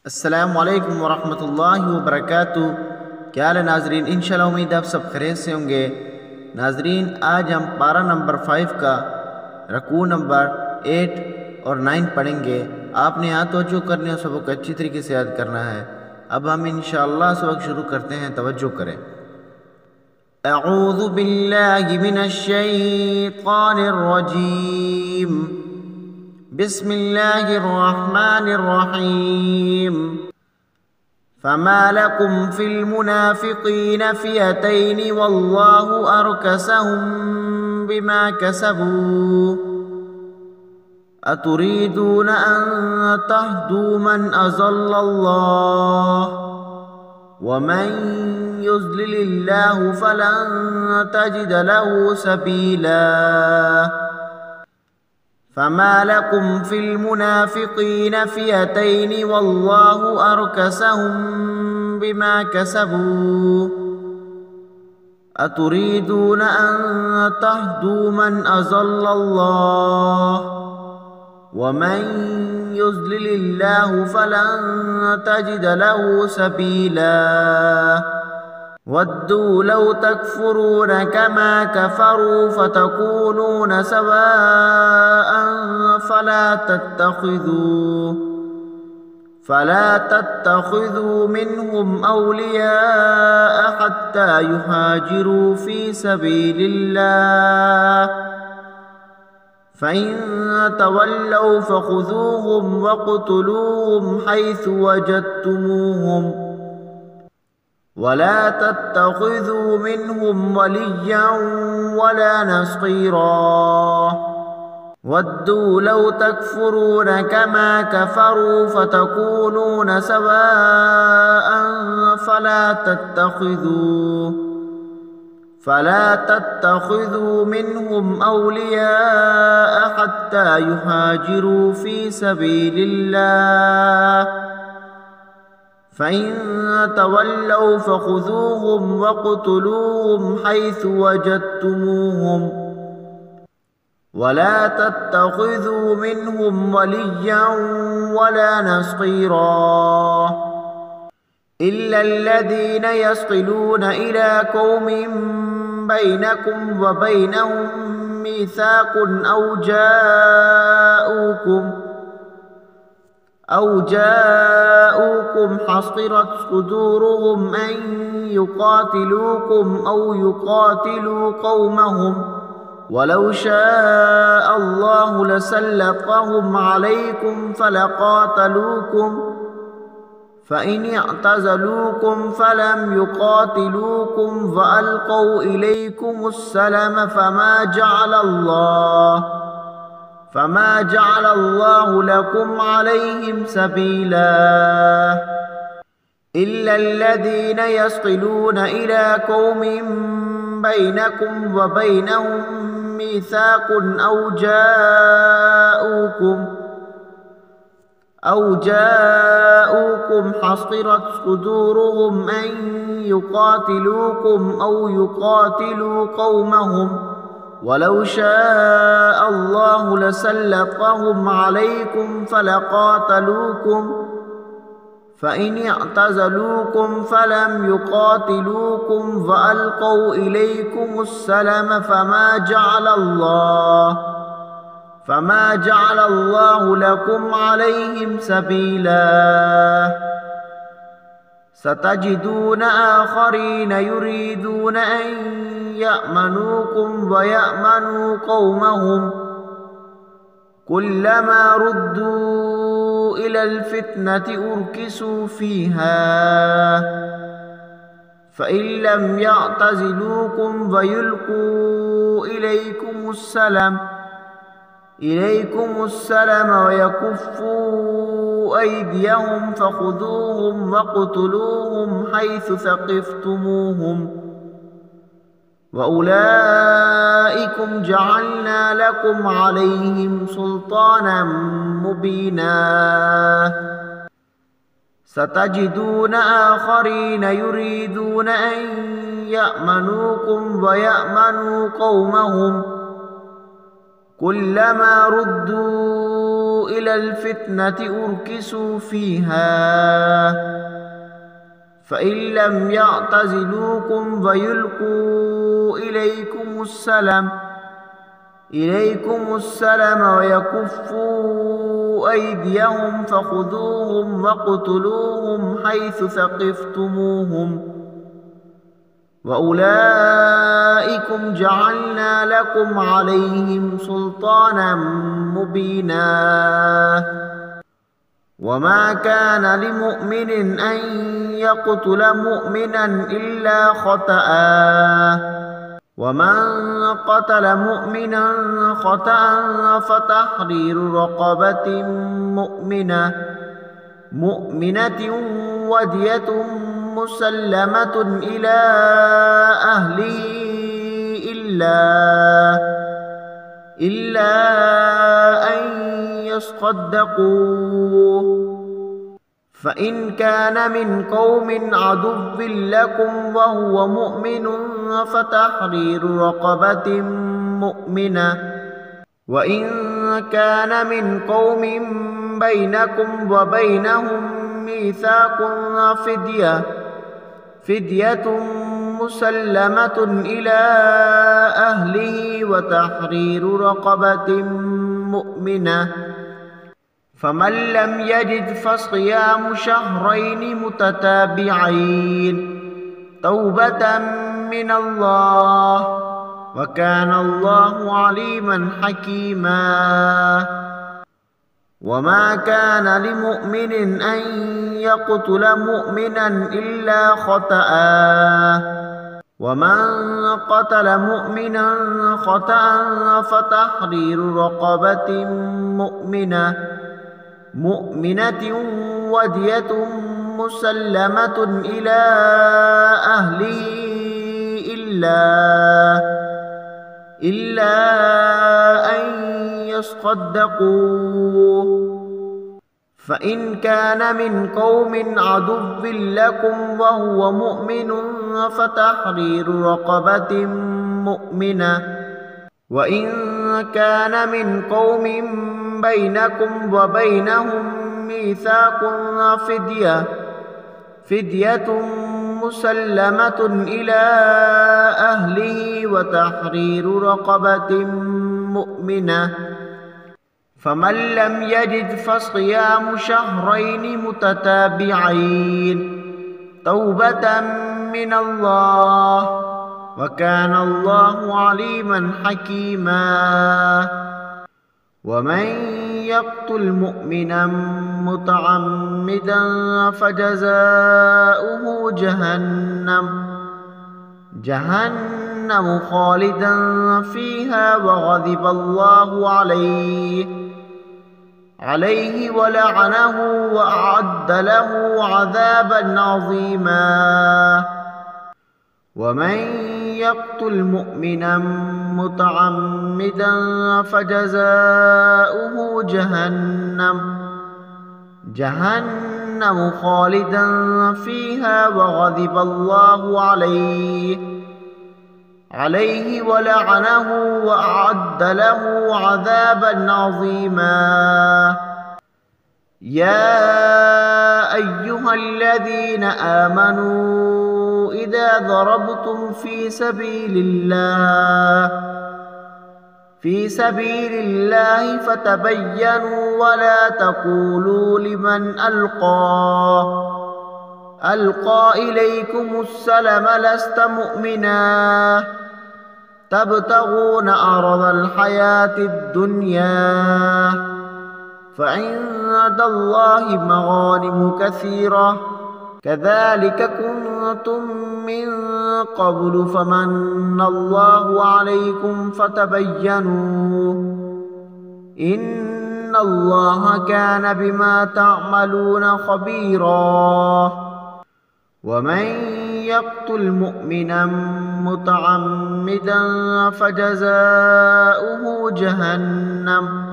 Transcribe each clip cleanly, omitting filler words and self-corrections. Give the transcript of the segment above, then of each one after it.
अस्सलामुअलैकुम वरहमतुल्लाहि वबरकातुहू। क्या हाल है नाजरीन, इंशाल्लाह उम्मीद आप सब खैरियत से होंगे। नाजरीन, आज हम पारा नंबर 5 का रकू नंबर 8 और 9 पढ़ेंगे। आपने यहाँ तवज्जो करनी है, सबक अच्छी तरीके से याद करना है। अब हम इंशाअल्लाह सबक शुरू करते हैं, तवज्जो करें। अऊज़ु बिल्लाहि मिनश शैतानिर रजीम, बिस्मिल्लाहिर्रहमानिर्रहीम। फमा लकुम फिल मुनाफिकीन फियतैन वल्लाहु अरकसहुम बिमा कसबू अतुरीदून अन तहदू मन अज़ल्लल्लाह वमन युज़्लिलिल्लाहु फलन तजिद लहू सबीला। फमा लकुम फिल मुनाफिकीन फियतैन वल्लाहु अरकसहुम बिमा कसबू अतुरीदून अन तहदू मन अज़ल्लल्लाह वमन युज़्लिलिल्लाहु फलन तजिद लहू सबीला। वद्दू लौ तकफुरून कमा कफरू फतकूनून सवाअन फला तत्तखिज़ू मिनहुम औलियाअ हत्ता युहाजिरू फी सबीलिल्लाह फ़इन तवल्लौ फ़ख़ुज़ूहुम वक़्तुलूहुम हैसु वजदतुमूहुम वला तत्तखिज़ू मिनहुम वलिय्यन वला नसीरा। वद्दू लौ तकफुरून कमा कफरू फतकूनून सवाअन फला तत्तखिज़ू मिनहुम औलियाअ हत्ता युहाजिरू फी सबीलिल्लाह फ़इन तवल्लौ फ़ख़ुज़ूहुम वक़्तुलूहुम हैसु वजदतुमूहुम वला तत्तखिज़ू मिनहुम वलिय्यन वला नसीरा। इल्लल्लज़ीन यस्क़िलून इला क़ौमिन बैनकुम व बैनहुम मीसाक़ुन औ जाऊकुम हसिरत सुदूरुहुम अन युक़ातिलूकुम औ युक़ातिलू क़ौमहुम वलौ शाअ अल्लाहु लसल्लतहुम अलैकुम फलक़ातलूकुम फ़इन अअतज़लूकुम फलम युक़ातिलूकुम वअल्क़ौ इलैकुमुस्सलम फमा जअलल्लाहु लकुम अलैहिम सबीला। इल्लल्लज़ीन यस्क़िलून इला क़ौमिन बैनकुम व बैनहुम मीसाक़ुन औ जाऊकुम हसिरत सुदूरुहुम अन युक़ातिलूकुम औ युक़ातिलू क़ौमहुम वलौ शाअ अल्लाहु लसल्लतहुम अलैकुम फलक़ातलूकुम फ़इन अअतज़लूकुम फलम युक़ातिलूकुम वअल्क़ौ इलैकुमुस्सलम फमा जअलल्लाहु लकुम अलैहिम सबीला। सतजिदून आखरीन युरीदून अन यअमनूकुम व यअमनू क़ौमहुम कुल्लमा रुद्दू इलल फित्नति उर्किसू फ़ीहा फ़इन लम यअतज़िलूकुम व युल्क़ू इलैकुमुस्सलम व यकुफ़्फ़ू अयदियहुम फ़ख़ुज़ूहुम वक़्तुलूहुम हैसु सक़िफ़्तुमूहुम वउलाइकुम जअलना लकुम अलैहिम सुल्तानम मुबीना। सतजिदून आखरीन युरीदून अन यअमनूकुम व यअमनू क़ौमहुम कुल्लमा रुद्दू إلى الفتنة أركسوا فيها فإن لم يعتزلوكم ويلقوا إليكم السلام ويكفوا أيديهم فخذوهم واقتلوهم حيث ثقفتموهم وأولئكم جعلنا لكم عليهم سلطانا مبينا وما كان لمؤمن أن يقتل مؤمنا إلا خطأ ومن قتل مؤمنا خطأ فتحرير رقبة مؤمنة ودية مسلمة إلى أهله إلا أن يصدقوا فإن كان من قوم عدو لكم وهو مؤمن فتحرير رقبة مؤمنة وإن كان من قوم بينكم وبينهم ميثاق فدية مسلمة إلى أهله وتحرير رقبة مؤمنة فمن لم يجد فصيام شهرين متتابعين توبة من الله وكان الله عليما حكيما وما كان لمؤمن أن يقتل مؤمنا إلا خطأ ومن قتل مؤمنا خطأ فتحرير رقبة مؤمنة ودية مسلمة إلى أهله إلا أن يصدقوا فإن كان من قوم عدو لكم وهو مؤمن فتحرير رقبة مؤمنة وإن كان من قوم بينكم وبينهم ميثاق فدية مسلمة إلى أهله وتحرير رقبة مؤمنة فمن لم يجد فصيام شهرين متتابعين توبة من الله وكان الله عليما حكيما ومن يقتل مؤمنا متعمدا فجزاؤه جهنم خالدا فيها وغضب الله عليه ولعنه وأعد له عذابا عظيما ومن يقتل مؤمنا متعمدا فجزاؤه جهنم خالدا فيها وغضب الله عليه ولعنه وأعد له عذابا عظيما يا أيها الذين آمنوا إذا ضربتم في سبيل الله فتبينوا ولا تقولوا لمن ألقى إليكم السلام لست مؤمنا تبتغون عرض الحياة الدنيا فعند الله مغانم كثيرة كذلك كنتم من قبل فمن الله عليكم فتبينوا إن الله كان بما تعملون خبيرا ومن يقتل مؤمنا متعمدا فجزاؤه جهنم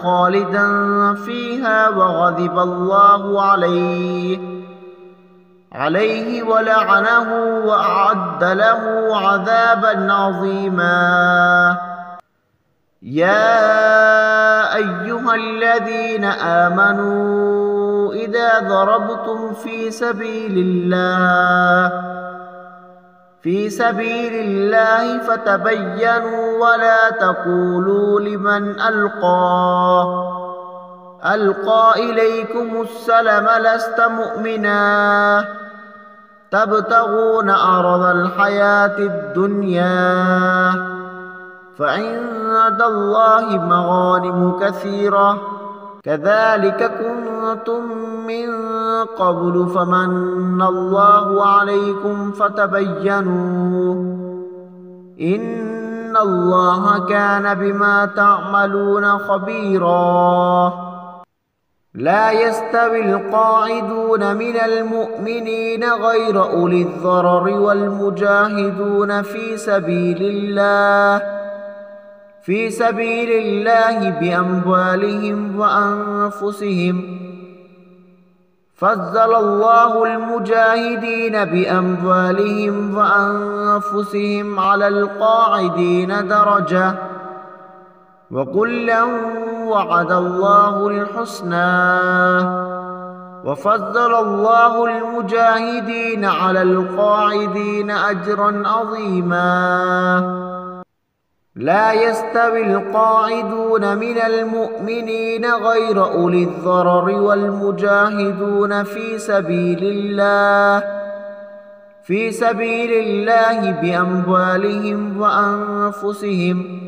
خالدا فيها وغضب الله عليه ولعنه وأعد له عذابا عظيما يا أيها الذين آمنوا إذا ضربتم في سبيل الله فتبينوا ولا تقولوا لمن ألقى إليكم السلم لست مؤمنا تبتغون عرض الحياة الدنيا فعند الله مغانم كثيرة كذلك كنتم من قبل فمن الله عليكم فتبينوا إن الله كان بما تعملون خبيرا لا يستوي القاعدون من المؤمنين غير أولي الضرر والمجاهدون في سبيل الله بأموالهم وأنفسهم فضل الله المجاهدين بأموالهم وأنفسهم على القاعدين درجة وكلا وعد الله الحسنى وفضل الله المجاهدين على القاعدين أجرا عظيما لا يستوي القاعدون من المؤمنين غير أولي الضرر والمجاهدون في سبيل الله بأموالهم وأنفسهم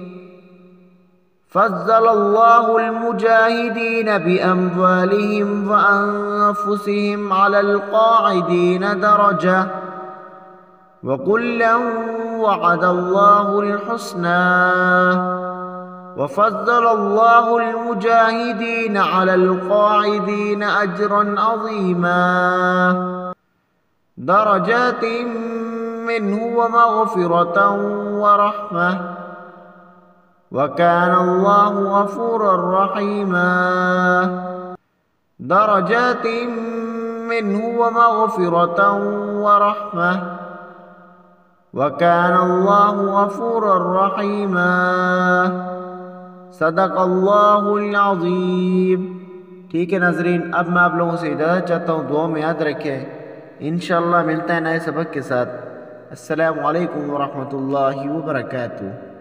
فضل الله المجاهدين بأموالهم وأنفسهم على القاعدين درجة وكلا وعد الله الحسنى وفضل الله المجاهدين على القاعدين أجرا عظيما درجات منه ومغفرة ورحمة وكان الله غفورا رحيما درجات منه ومغفرة ورحمة وكان الله غفورا رحيما صدق الله العظيم ठीक है नाजरीन, अब मैं आप लोगों से इजाज़त चाहता हूँ। दुआ में याद रखें। इंशाअल्लाह मिलता है नए सबक के साथ। अस्सलामु अलैकुम व रहमतुल्लाहि व बरकातुहू।